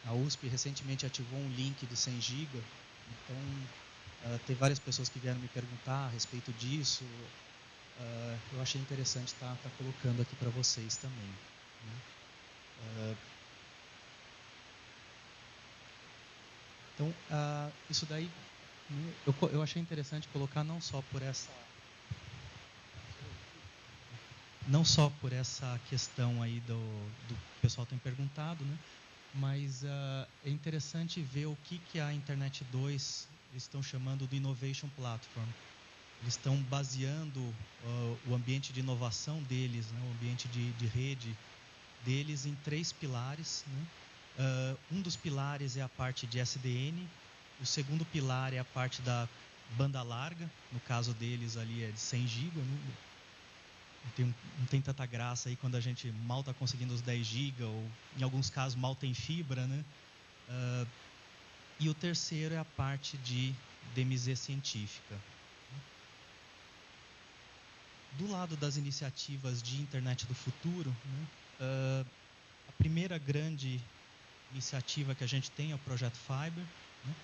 A USP recentemente ativou um link de 100 GB, então tem várias pessoas que vieram me perguntar a respeito disso. Eu achei interessante estar colocando aqui para vocês também, né? Então, isso daí eu achei interessante colocar não só por essa questão aí do pessoal tem perguntado, né? Mas é interessante ver o que a Internet 2 estão chamando de Innovation Platform. Eles estão baseando o ambiente de inovação deles, né, o ambiente de rede deles em 3 pilares. Né? Um dos pilares é a parte de SDN, o segundo pilar é a parte da banda larga, no caso deles ali é de 100 GB, né? Não tem tanta graça aí quando a gente mal está conseguindo os 10 GB, ou em alguns casos mal tem fibra, né? E o terceiro é a parte de DMZ científica. Do lado das iniciativas de internet do futuro, né, a primeira grande iniciativa que a gente tem é o Projeto Fiber. Né?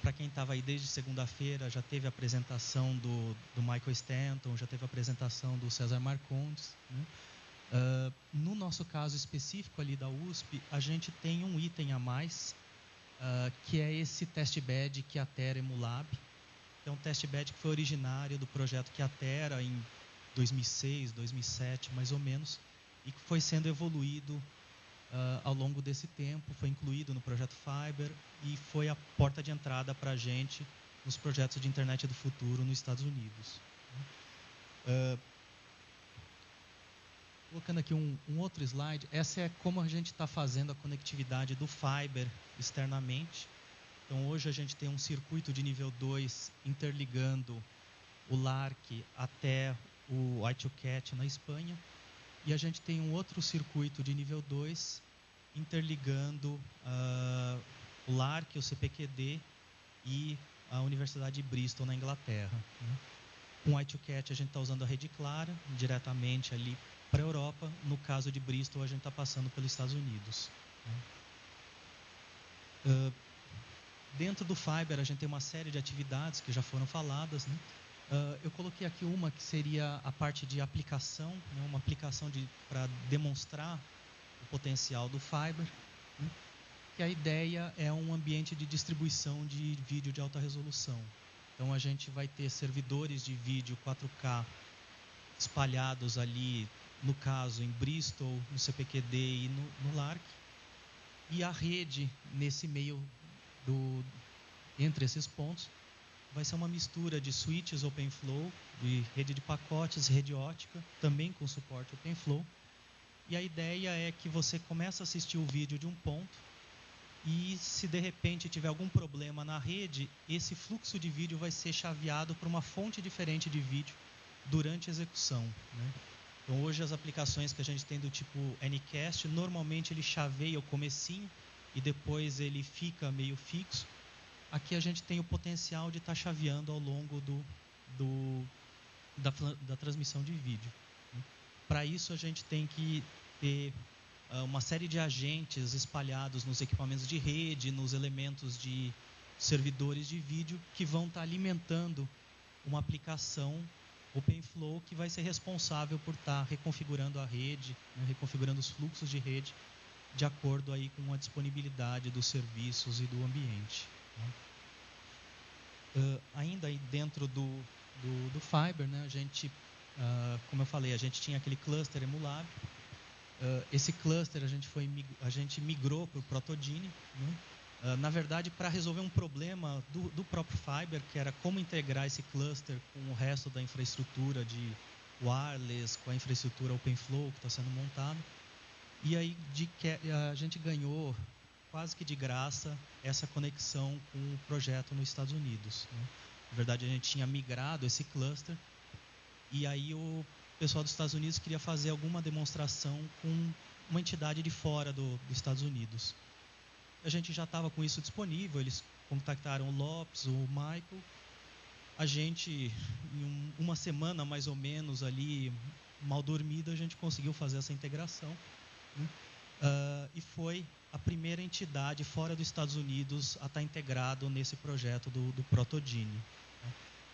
Para quem estava aí desde segunda-feira, já teve a apresentação do Michael Stanton, já teve a apresentação do César Marcondes. Né? No nosso caso específico ali da USP, a gente tem um item a mais, que é esse testbed Kyocera Emulab, que é um testbed que foi originário do projeto Kyocera em 2006, 2007, mais ou menos, e que foi sendo evoluído ao longo desse tempo, foi incluído no projeto Fiber e foi a porta de entrada para a gente nos projetos de internet do futuro nos Estados Unidos. Colocando aqui um outro slide, essa é como a gente está fazendo a conectividade do Fiber externamente. Então, hoje a gente tem um circuito de nível 2 interligando o LARC até o I2CAT na Espanha. E a gente tem um outro circuito de nível 2 interligando o LARC, o CPQD e a Universidade de Bristol, na Inglaterra. Né? Com o I2CAT a gente está usando a rede clara, diretamente ali para a Europa. No caso de Bristol, a gente está passando pelos Estados Unidos. Né? Dentro do Fiber, a gente tem uma série de atividades que já foram faladas. Né? Eu coloquei aqui uma que seria a parte de aplicação, né? Uma aplicação para demonstrar o potencial do Fiber. Né? Que a ideia é um ambiente de distribuição de vídeo de alta resolução. Então, a gente vai ter servidores de vídeo 4K espalhados ali, no caso, em Bristol, no CPQD e no LARC. E a rede, nesse meio entre esses pontos, vai ser uma mistura de switches OpenFlow, de rede de pacotes, rede ótica, também com suporte OpenFlow. E a ideia é que você comece a assistir o vídeo de um ponto e, se de repente tiver algum problema na rede, esse fluxo de vídeo vai ser chaveado para uma fonte diferente de vídeo durante a execução. Né? Então, hoje, as aplicações que a gente tem do tipo Ncast, normalmente ele chaveia o comecinho e depois ele fica meio fixo. Aqui a gente tem o potencial de estar chaveando ao longo da transmissão de vídeo. Para isso, a gente tem que ter uma série de agentes espalhados nos equipamentos de rede, nos elementos de servidores de vídeo, que vão estar alimentando uma aplicação OpenFlow que vai ser responsável por estar reconfigurando a rede, né, reconfigurando os fluxos de rede, de acordo aí com a disponibilidade dos serviços e do ambiente. Ainda aí dentro do Fiber, né, a gente, como eu falei, a gente tinha aquele cluster Emulab. Esse cluster a gente migrou para o Protodine. Né? Na verdade, para resolver um problema do próprio Fiber, que era como integrar esse cluster com o resto da infraestrutura de wireless, com a infraestrutura OpenFlow que está sendo montada. E aí a gente ganhou quase que de graça essa conexão com o projeto nos Estados Unidos. Né? Na verdade, a gente tinha migrado esse cluster e aí o pessoal dos Estados Unidos queria fazer alguma demonstração com uma entidade de fora dos Estados Unidos. A gente já estava com isso disponível, eles contactaram o Lopes, o Michael. A gente, em uma semana mais ou menos ali, mal dormida, a gente conseguiu fazer essa integração. Né? e foi a primeira entidade fora dos Estados Unidos a estar integrado nesse projeto do Protodine.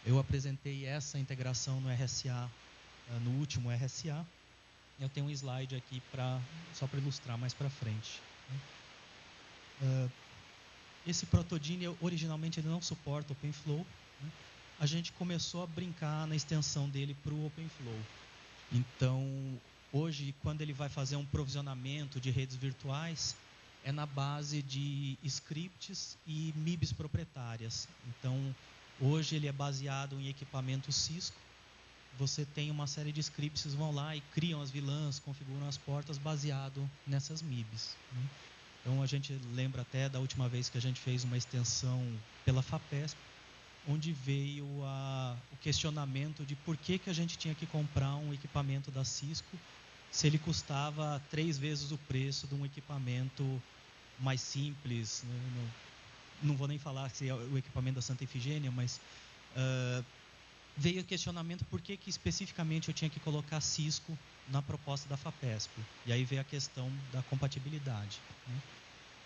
Eu apresentei essa integração no RSA, no último RSA. Eu tenho um slide aqui só para ilustrar mais para frente. Esse Protodine, originalmente, ele não suporta OpenFlow. A gente começou a brincar na extensão dele para o OpenFlow. Então, hoje, quando ele vai fazer um provisionamento de redes virtuais, é na base de scripts e MIBs proprietárias. Então, hoje ele é baseado em equipamento Cisco. Você tem uma série de scripts, vão lá e criam as VLANs, configuram as portas baseado nessas MIBs. Então, a gente lembra até da última vez que a gente fez uma extensão pela FAPESP, onde veio o questionamento de por que a gente tinha que comprar um equipamento da Cisco se ele custava 3 vezes o preço de um equipamento mais simples. Não vou nem falar se é o equipamento da Santa Efigênia, mas veio o questionamento por que especificamente eu tinha que colocar Cisco na proposta da FAPESP. E aí veio a questão da compatibilidade.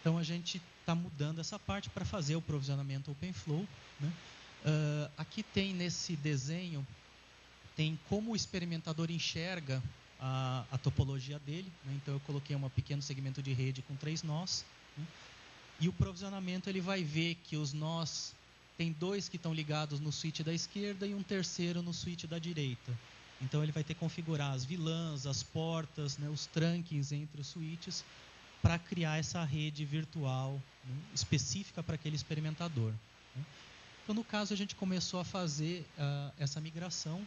Então, a gente está mudando essa parte para fazer o provisionamento OpenFlow. Aqui tem nesse desenho, tem como o experimentador enxerga a topologia dele. Então, eu coloquei um pequeno segmento de rede com 3 nós. E o provisionamento, ele vai ver que os nós, tem 2 que estão ligados no switch da esquerda e um terceiro no switch da direita. Então, ele vai ter que configurar as VLANs, as portas, os trunkings entre os switches, para criar essa rede virtual específica para aquele experimentador. Então, no caso, a gente começou a fazer essa migração,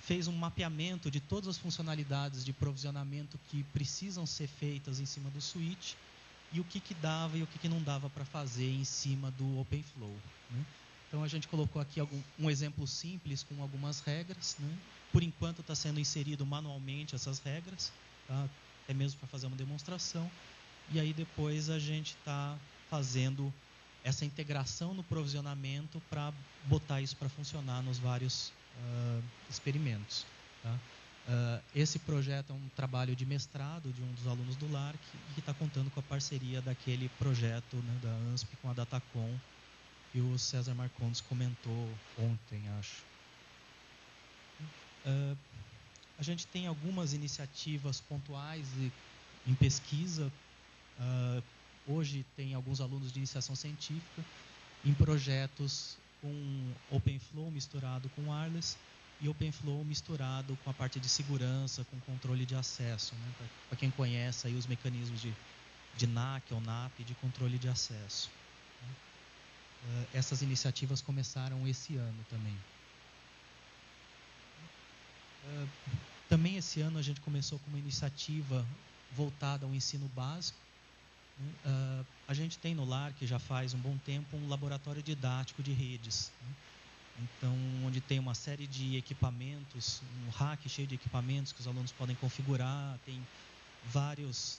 fez um mapeamento de todas as funcionalidades de provisionamento que precisam ser feitas em cima do switch, e o que dava e o que não dava para fazer em cima do OpenFlow. Então, a gente colocou aqui um exemplo simples com algumas regras. Por enquanto, está sendo inserido manualmente essas regras, tá? Até mesmo para fazer uma demonstração. E aí, depois, a gente está fazendo essa integração no provisionamento para botar isso para funcionar nos vários experimentos. Tá? Esse projeto é um trabalho de mestrado de um dos alunos do LARC e que está contando com a parceria daquele projeto da ANSP com a Datacom, que o César Marcondes comentou ontem, acho. A gente tem algumas iniciativas pontuais em pesquisa. Hoje tem alguns alunos de iniciação científica em projetos com OpenFlow misturado com wireless e OpenFlow misturado com a parte de segurança, com controle de acesso. Para quem conhece aí os mecanismos de NAC ou NAP, de controle de acesso. Essas iniciativas começaram esse ano também. Também esse ano a gente começou com uma iniciativa voltada ao ensino básico. A gente tem no LARC, já faz um bom tempo, um laboratório didático de redes. Então, onde tem uma série de equipamentos, um rack cheio de equipamentos que os alunos podem configurar, tem vários,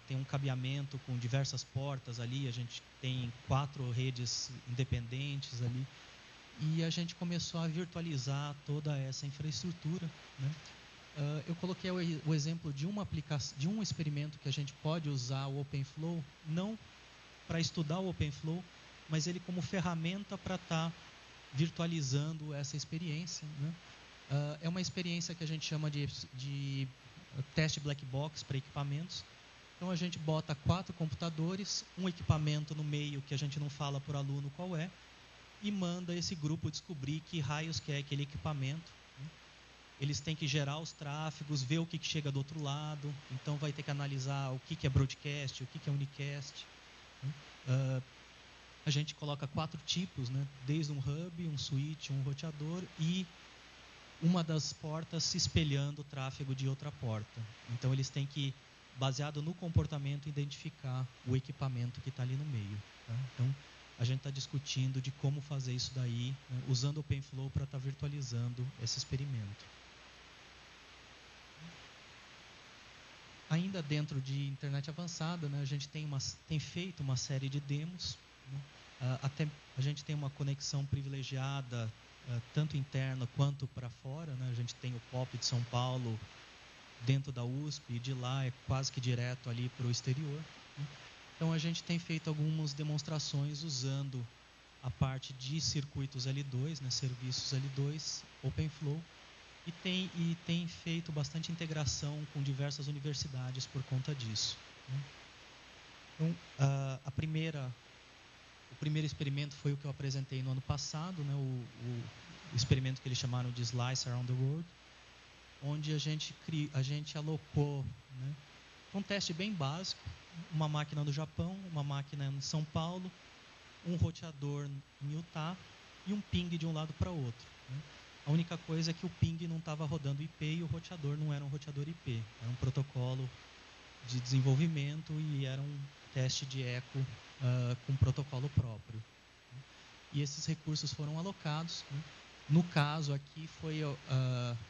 tem um cabeamento com diversas portas ali, a gente tem 4 redes independentes ali, e a gente começou a virtualizar toda essa infraestrutura. Eu coloquei o exemplo de uma aplicação, de um experimento que a gente pode usar o OpenFlow, não para estudar o OpenFlow, mas ele como ferramenta para estar virtualizando essa experiência. É uma experiência que a gente chama de teste black box para equipamentos. Então, a gente bota 4 computadores, um equipamento no meio que a gente não fala para o aluno qual é, e manda esse grupo descobrir que raios que é aquele equipamento. Eles têm que gerar os tráfegos, ver o que chega do outro lado. Então, vai ter que analisar o que é broadcast, o que é unicast. A gente coloca 4 tipos, desde um hub, um switch, um roteador e uma das portas se espelhando o tráfego de outra porta. Então, eles têm que, baseado no comportamento, identificar o equipamento que está ali no meio. Tá? Então, a gente está discutindo de como fazer isso daí, usando o OpenFlow para estar virtualizando esse experimento. Ainda dentro de internet avançada, a gente tem feito uma série de demos. Até a gente tem uma conexão privilegiada, tanto interna quanto para fora. A gente tem o POP de São Paulo dentro da USP, e de lá é quase que direto ali para o exterior, né? Então a gente tem feito algumas demonstrações usando a parte de circuitos L2, né, serviços L2, OpenFlow, e tem feito bastante integração com diversas universidades por conta disso, né? Então, o primeiro experimento foi o que eu apresentei no ano passado, né, o experimento que eles chamaram de Slice Around the World, onde a gente alocou, né, um teste bem básico, uma máquina no Japão, uma máquina em São Paulo, um roteador em Utah e um ping de um lado para o outro, né? A única coisa é que o ping não estava rodando IP e o roteador não era um roteador IP, era um protocolo de desenvolvimento e era um teste de eco com protocolo próprio, né? E esses recursos foram alocados, né? No caso aqui foi,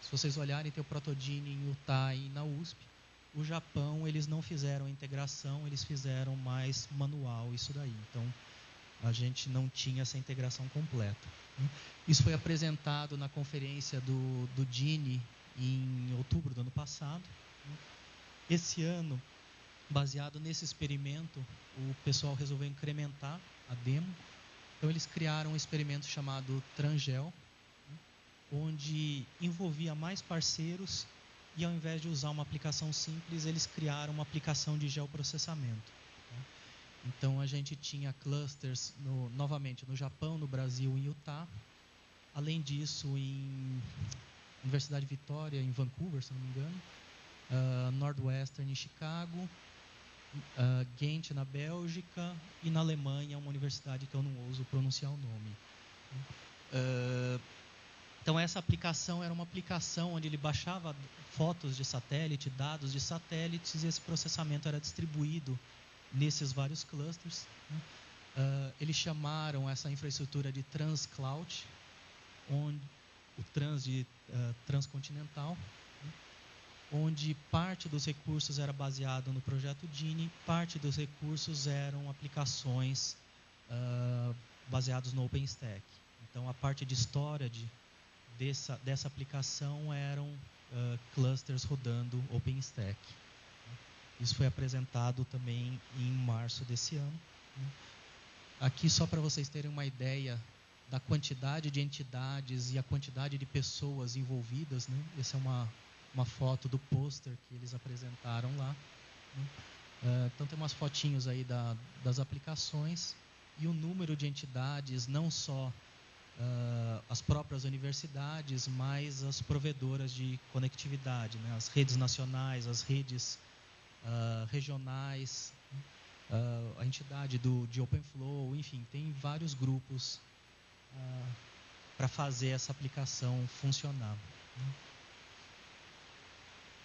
se vocês olharem, tem o Protodine em Utah e na USP. O Japão, eles não fizeram a integração, eles fizeram mais manual isso daí. Então, a gente não tinha essa integração completa, né? Isso foi apresentado na conferência do DINE em outubro do ano passado, né? Esse ano, baseado nesse experimento, o pessoal resolveu incrementar a demo. Então, eles criaram um experimento chamado Trangel, né, onde envolvia mais parceiros e, ao invés de usar uma aplicação simples, eles criaram uma aplicação de geoprocessamento, né? Então, a gente tinha clusters, novamente, no Japão, no Brasil e em Utah. Além disso, em Universidade de Vitória, em Vancouver, se não me engano, Northwestern em Chicago, Ghent na Bélgica e na Alemanha, uma universidade que eu não ouso pronunciar o nome. Então, essa aplicação era uma aplicação onde ele baixava fotos de satélite, dados de satélites, e esse processamento era distribuído nesses vários clusters, né? Eles chamaram essa infraestrutura de Transcloud, onde o transcontinental, né, onde parte dos recursos era baseado no projeto DINE, parte dos recursos eram aplicações baseadas no OpenStack. Então, a parte de storage dessa aplicação eram clusters rodando OpenStack. Isso foi apresentado também em março desse ano, né? Aqui, só para vocês terem uma ideia da quantidade de entidades e a quantidade de pessoas envolvidas, né? Essa é uma foto do pôster que eles apresentaram lá, né? Então, tem umas fotinhos aí das aplicações e o número de entidades, não só as próprias universidades, mas as provedoras de conectividade, né? As redes nacionais, as redes regionais, a entidade de OpenFlow, enfim, tem vários grupos para fazer essa aplicação funcionar, né?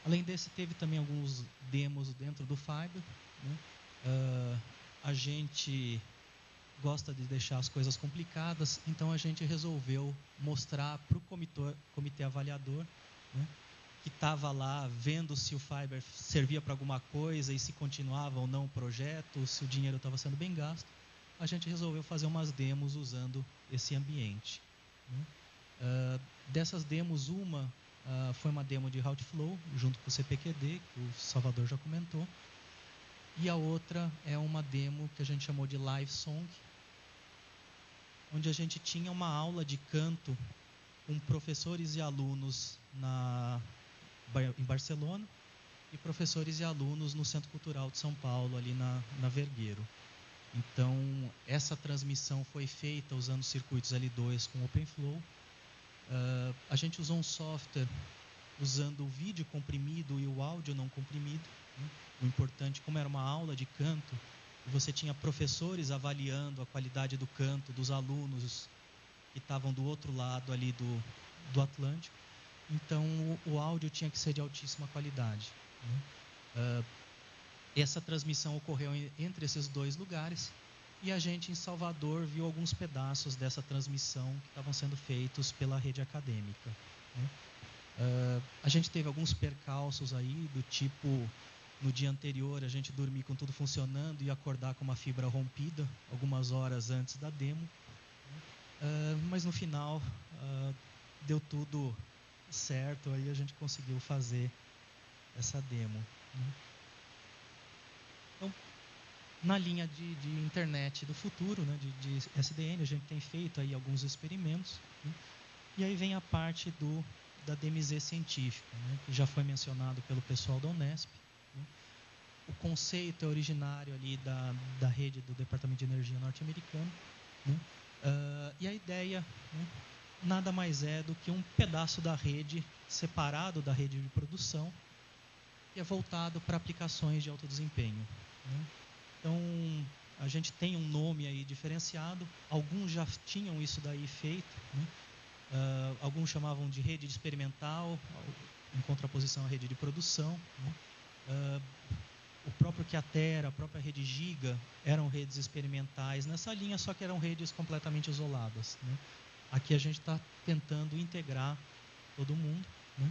Além desse, teve também alguns demos dentro do Fiber, né? A gente gosta de deixar as coisas complicadas, então a gente resolveu mostrar para o comitê avaliador, né, que estava lá vendo se o Fiber servia para alguma coisa e se continuava ou não o projeto, se o dinheiro estava sendo bem gasto. A gente resolveu fazer umas demos usando esse ambiente, né? Dessas demos, uma foi uma demo de Routeflow, junto com o CPQD, que o Salvador já comentou, e a outra é uma demo que a gente chamou de Live Song, onde a gente tinha uma aula de canto com professores e alunos em Barcelona e professores e alunos no Centro Cultural de São Paulo, ali na Vergueiro. Então, essa transmissão foi feita usando circuitos L2 com OpenFlow. A gente usou um software usando o vídeo comprimido e o áudio não comprimido, né? O importante, como era uma aula de canto, você tinha professores avaliando a qualidade do canto dos alunos que estavam do outro lado ali do Atlântico. Então, o áudio tinha que ser de altíssima qualidade, né? Essa transmissão ocorreu entre esses dois lugares e a gente, em Salvador, viu alguns pedaços dessa transmissão que estavam sendo feitos pela rede acadêmica, né? A gente teve alguns percalços aí, do tipo, no dia anterior, a gente dormir com tudo funcionando e acordar com uma fibra rompida algumas horas antes da demo. Mas no final deu tudo certo, aí a gente conseguiu fazer essa demo. Né? Então, na linha de internet do futuro, né, de SDN, a gente tem feito aí alguns experimentos. Né? E aí vem a parte da DMZ científica, né, que já foi mencionado pelo pessoal da Unesp. Né? O conceito é originário ali da rede do Departamento de Energia norte-americano. Né? E a ideia, né, nada mais é do que um pedaço da rede separado da rede de produção que é voltado para aplicações de alto desempenho. Né? Então, a gente tem um nome aí diferenciado, alguns já tinham isso daí feito, né? Alguns chamavam de rede experimental, em contraposição à rede de produção. Né? O próprio Qiatera, a própria rede Giga, eram redes experimentais nessa linha, só que eram redes completamente isoladas. Né? Aqui a gente está tentando integrar todo mundo, né?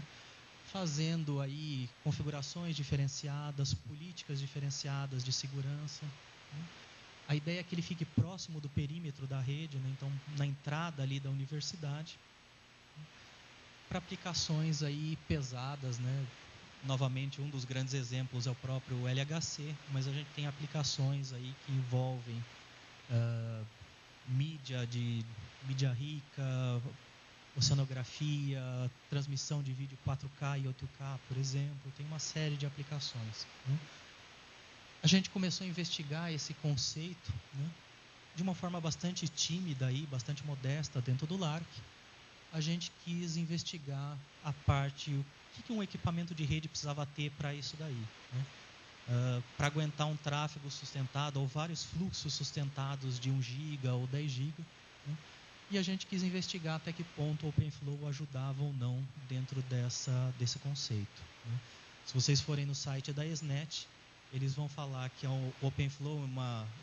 Fazendo aí configurações diferenciadas, políticas diferenciadas de segurança. Né? A ideia é que ele fique próximo do perímetro da rede, né? Então, na entrada ali da universidade, para aplicações aí pesadas, né? Novamente, um dos grandes exemplos é o próprio LHC, mas a gente tem aplicações aí que envolvem mídia rica, oceanografia, transmissão de vídeo 4K e 8K, por exemplo. Tem uma série de aplicações. Né? A gente começou a investigar esse conceito, né, de uma forma bastante tímida, aí, bastante modesta dentro do LARC. A gente quis investigar a parte, o que um equipamento de rede precisava ter para isso daí. Né? Para aguentar um tráfego sustentado ou vários fluxos sustentados de 1 GB ou 10 GB. Né? E a gente quis investigar até que ponto o OpenFlow ajudava ou não dentro desse conceito. Né? Se vocês forem no site da ESNet, eles vão falar que o OpenFlow,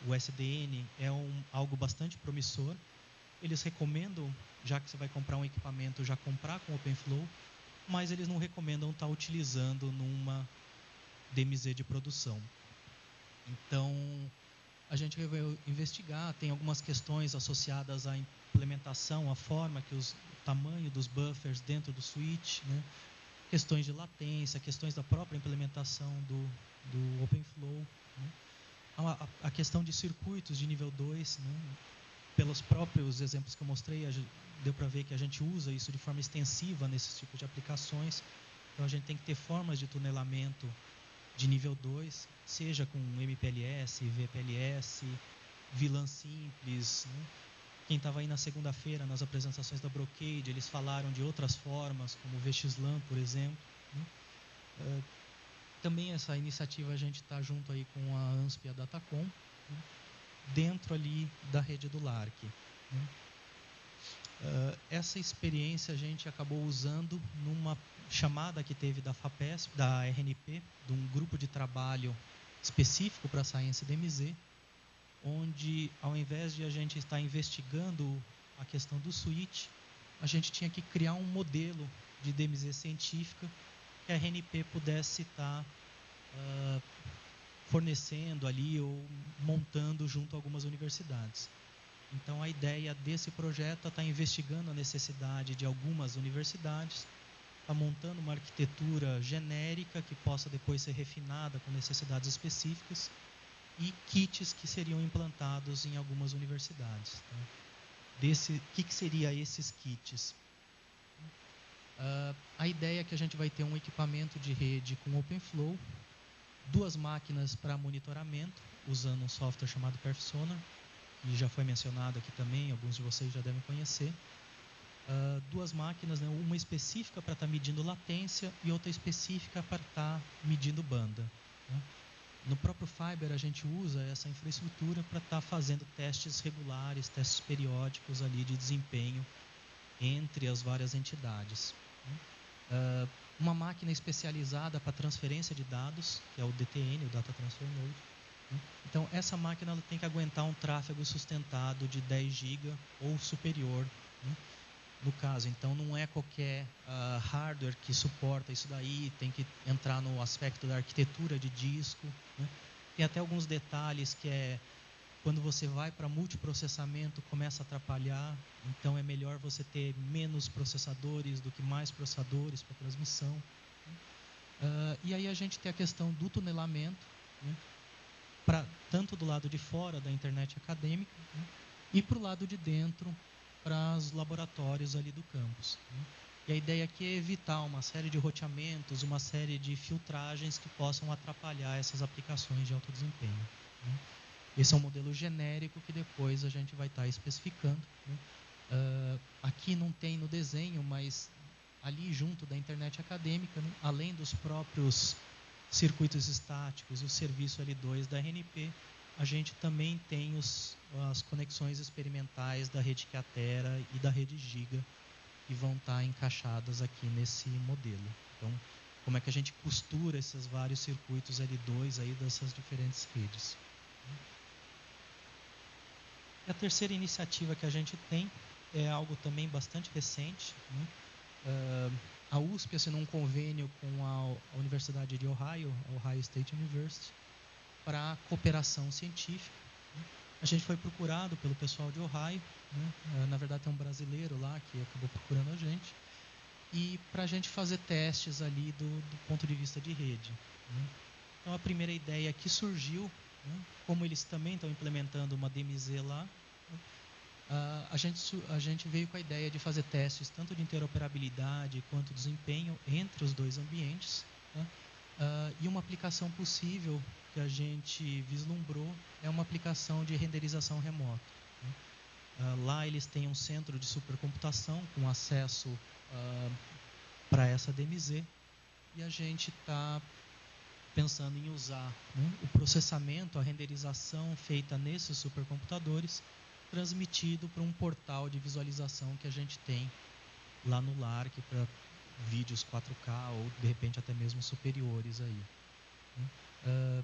o SDN, é algo bastante promissor. Eles recomendam, já que você vai comprar um equipamento, já comprar com OpenFlow, mas eles não recomendam estar utilizando numa DMZ de produção. Então, a gente resolveu investigar, tem algumas questões associadas à implementação, à forma que o tamanho dos buffers dentro do switch, né? Questões de latência, questões da própria implementação do OpenFlow, né? A questão de circuitos de nível 2, né? Pelos próprios exemplos que eu mostrei, deu para ver que a gente usa isso de forma extensiva nesses tipos de aplicações. Então, a gente tem que ter formas de tunelamento de nível 2, seja com MPLS, VPLS, VLAN simples. Né? Quem estava aí na segunda-feira, nas apresentações da Brocade, eles falaram de outras formas, como o VXLAN, por exemplo. Né? Também essa iniciativa a gente está junto aí com a ANSP e a Datacom, né? Dentro ali da rede do LARC. Né? Essa experiência a gente acabou usando numa chamada que teve da FAPESP, da RNP, de um grupo de trabalho específico para Science DMZ, onde, ao invés de a gente estar investigando a questão do switch, a gente tinha que criar um modelo de DMZ científica que a RNP pudesse estar fornecendo ali ou montando junto a algumas universidades. Então, a ideia desse projeto é estar investigando a necessidade de algumas universidades, está montando uma arquitetura genérica que possa depois ser refinada com necessidades específicas e kits que seriam implantados em algumas universidades. Tá? O que seria esses kits? A ideia é que a gente vai ter um equipamento de rede com OpenFlow, 2 máquinas para monitoramento, usando um software chamado PerfSonar, que já foi mencionado aqui também, alguns de vocês já devem conhecer. 2 máquinas, né, uma específica para estar medindo latência e outra específica para estar medindo banda. Né? No próprio Fiber, a gente usa essa infraestrutura para estar fazendo testes regulares, testes periódicos ali de desempenho entre as várias entidades. Né? Uma máquina especializada para transferência de dados, que é o DTN, o Data Transfer Node. Né? Então, essa máquina ela tem que aguentar um tráfego sustentado de 10 GB ou superior. Né? No caso, então, não é qualquer hardware que suporta isso daí, tem que entrar no aspecto da arquitetura de disco. Né? Tem até alguns detalhes que quando você vai para multiprocessamento, começa a atrapalhar, então é melhor você ter menos processadores do que mais processadores para transmissão. E aí a gente tem a questão do tunelamento, né, tanto do lado de fora da internet acadêmica, né, e para o lado de dentro, para os laboratórios ali do campus, né. E a ideia aqui é evitar uma série de roteamentos, uma série de filtragens que possam atrapalhar essas aplicações de alto desempenho, né. Esse é um modelo genérico que depois a gente vai estar especificando, né. Aqui não tem no desenho, mas ali junto da internet acadêmica, né, além dos próprios circuitos estáticos e o serviço L2 da RNP, a gente também tem as conexões experimentais da rede Quiatera e da rede Giga, que vão estar encaixadas aqui nesse modelo. Então, como é que a gente costura esses vários circuitos L2 aí dessas diferentes redes. E a terceira iniciativa que a gente tem é algo também bastante recente, né? A USP assinou um convênio com a Universidade de Ohio, a Ohio State University, para cooperação científica. A gente foi procurado pelo pessoal de Ohio, né? Na verdade tem um brasileiro lá que acabou procurando a gente, e para a gente fazer testes ali do ponto de vista de rede, né? Então a primeira ideia que surgiu, né, como eles também estão implementando uma DMZ lá, né, a gente veio com a ideia de fazer testes tanto de interoperabilidade quanto desempenho entre os dois ambientes, né? E uma aplicação possível que a gente vislumbrou é uma aplicação de renderização remota, né? Lá eles têm um centro de supercomputação com acesso para essa DMZ, e a gente está pensando em usar, né, o processamento, a renderização feita nesses supercomputadores, transmitido para um portal de visualização que a gente tem lá no LARC para vídeos 4K ou de repente até mesmo superiores aí, né?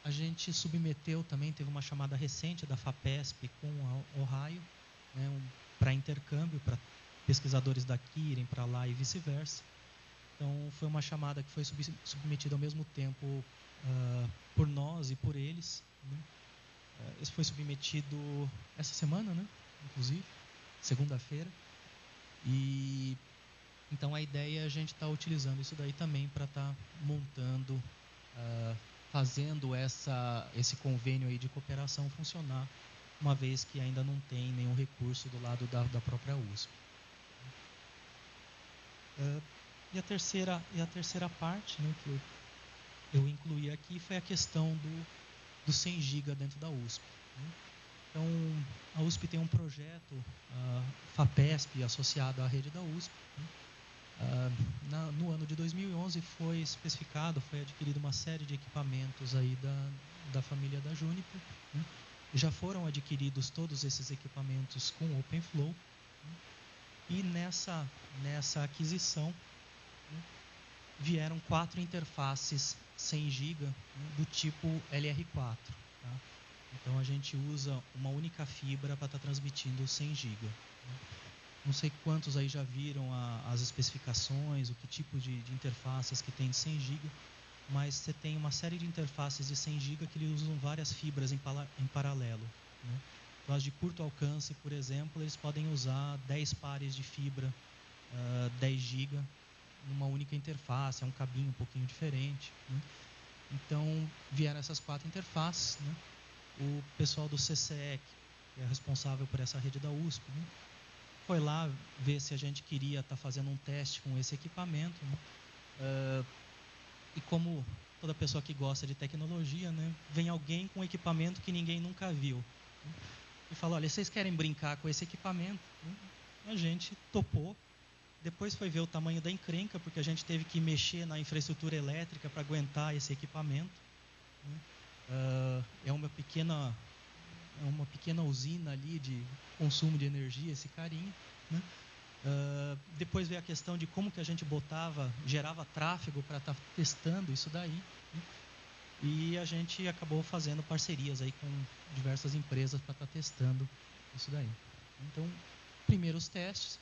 A gente submeteu também, teve uma chamada recente da FAPESP com a Ohio, né, para intercâmbio, para pesquisadores daqui irem para lá e vice-versa. Então foi uma chamada que foi submetida ao mesmo tempo por nós e por eles, né? Esse foi submetido essa semana, né? Inclusive, segunda-feira. E então a ideia é a gente estar utilizando isso daí também para estar montando, fazendo esse convênio aí de cooperação funcionar, uma vez que ainda não tem nenhum recurso do lado da própria USP. E a terceira parte, né, que eu incluí aqui foi a questão do 100 GB dentro da USP, né? Então, a USP tem um projeto, FAPESP, associado à rede da USP, né? No ano de 2011 foi especificado, foi adquirido uma série de equipamentos aí da família da Juniper, né? E já foram adquiridos todos esses equipamentos com OpenFlow, né? E nessa aquisição, né, vieram 4 interfaces 100 GB, né, do tipo LR4. Tá? Então a gente usa uma única fibra para estar transmitindo 100 GB. Né? Não sei quantos aí já viram as especificações, o que tipo de interfaces que tem de 100 GB, mas você tem uma série de interfaces de 100 GB que eles usam várias fibras em paralelo, né? Então, as de curto alcance, por exemplo, eles podem usar 10 pares de fibra, 10 GB, numa única interface, é um cabinho um pouquinho diferente, né? Então, vieram essas 4 interfaces, né? O pessoal do CCE, que é responsável por essa rede da USP, né, foi lá ver se a gente queria estar fazendo um teste com esse equipamento, né? E como toda pessoa que gosta de tecnologia, né, vem alguém com equipamento que ninguém nunca viu, né, e fala, olha, vocês querem brincar com esse equipamento? A gente topou. Depois foi ver o tamanho da encrenca, porque a gente teve que mexer na infraestrutura elétrica para aguentar esse equipamento, né? É uma pequena usina ali de consumo de energia, esse carinho, né? Depois veio a questão de como que a gente gerava tráfego para estar testando isso daí, né? E a gente acabou fazendo parcerias aí com diversas empresas para estar testando isso daí. Então, primeiro os testes.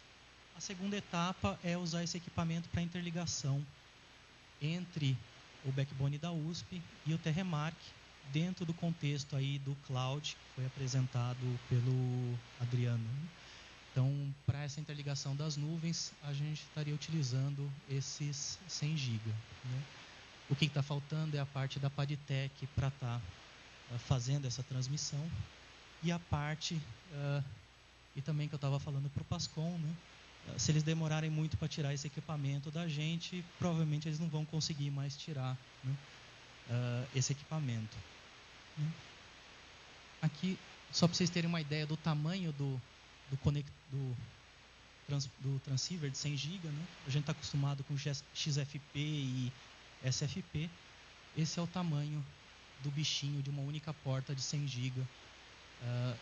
A segunda etapa é usar esse equipamento para interligação entre o backbone da USP e o Terremark, dentro do contexto aí do cloud, que foi apresentado pelo Adriano. Então, para essa interligação das nuvens, a gente estaria utilizando esses 100 GB, né? O que está faltando é a parte da Padtech para estar fazendo essa transmissão. E a parte, e também que eu estava falando para o Pascom, né? Se eles demorarem muito para tirar esse equipamento da gente, provavelmente eles não vão conseguir mais tirar, né, esse equipamento. Aqui, só para vocês terem uma ideia do tamanho do transceiver de 100 GB, né? A gente está acostumado com XFP e SFP. Esse é o tamanho do bichinho de uma única porta de 100 GB,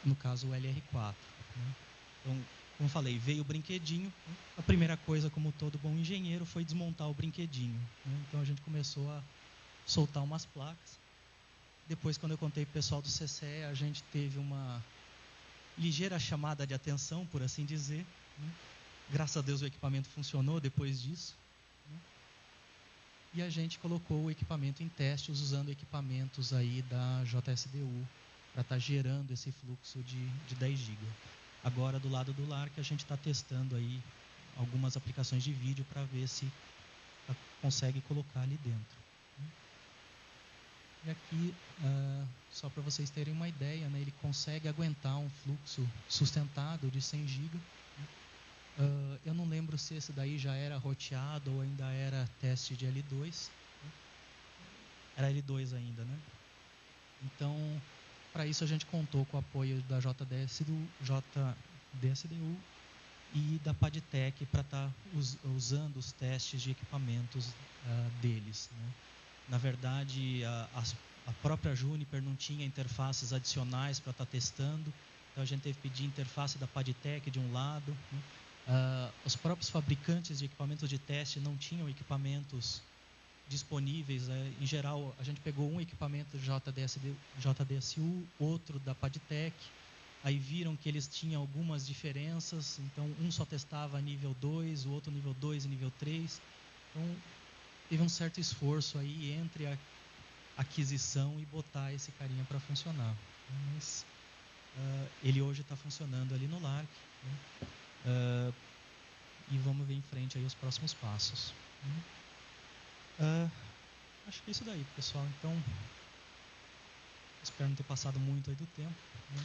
no caso o LR4. Né? Então, como eu falei, veio o brinquedinho. A primeira coisa, como todo bom engenheiro, foi desmontar o brinquedinho. Né? Então a gente começou a soltar umas placas. Depois, quando eu contei para o pessoal do CCE, a gente teve uma ligeira chamada de atenção, por assim dizer. Né? Graças a Deus o equipamento funcionou depois disso. Né? E a gente colocou o equipamento em testes usando equipamentos aí da JSDU para estar gerando esse fluxo de 10 GB. Agora, do lado do LARC, a gente está testando aí algumas aplicações de vídeo para ver se consegue colocar ali dentro. E aqui, só para vocês terem uma ideia, né, ele consegue aguentar um fluxo sustentado de 100 GB. Eu não lembro se esse daí já era roteado ou ainda era teste de L2. Era L2 ainda, né? Então, para isso a gente contou com o apoio da JDSDU e da Padtech para estar usando os testes de equipamentos deles. Né? Na verdade, a própria Juniper não tinha interfaces adicionais para estar testando, então a gente teve que pedir interface da Padtech de um lado. Né? Os próprios fabricantes de equipamentos de teste não tinham equipamentos disponíveis. Em geral, a gente pegou um equipamento JDSU, outro da Padtech, aí viram que eles tinham algumas diferenças, então um só testava nível 2, o outro nível 2 e nível 3. Então, teve um certo esforço aí entre a aquisição e botar esse carinha para funcionar. Mas ele hoje está funcionando ali no LARC. Né? E vamos ver em frente aí os próximos passos. Acho que é isso daí, pessoal. Então, espero não ter passado muito aí do tempo. Né?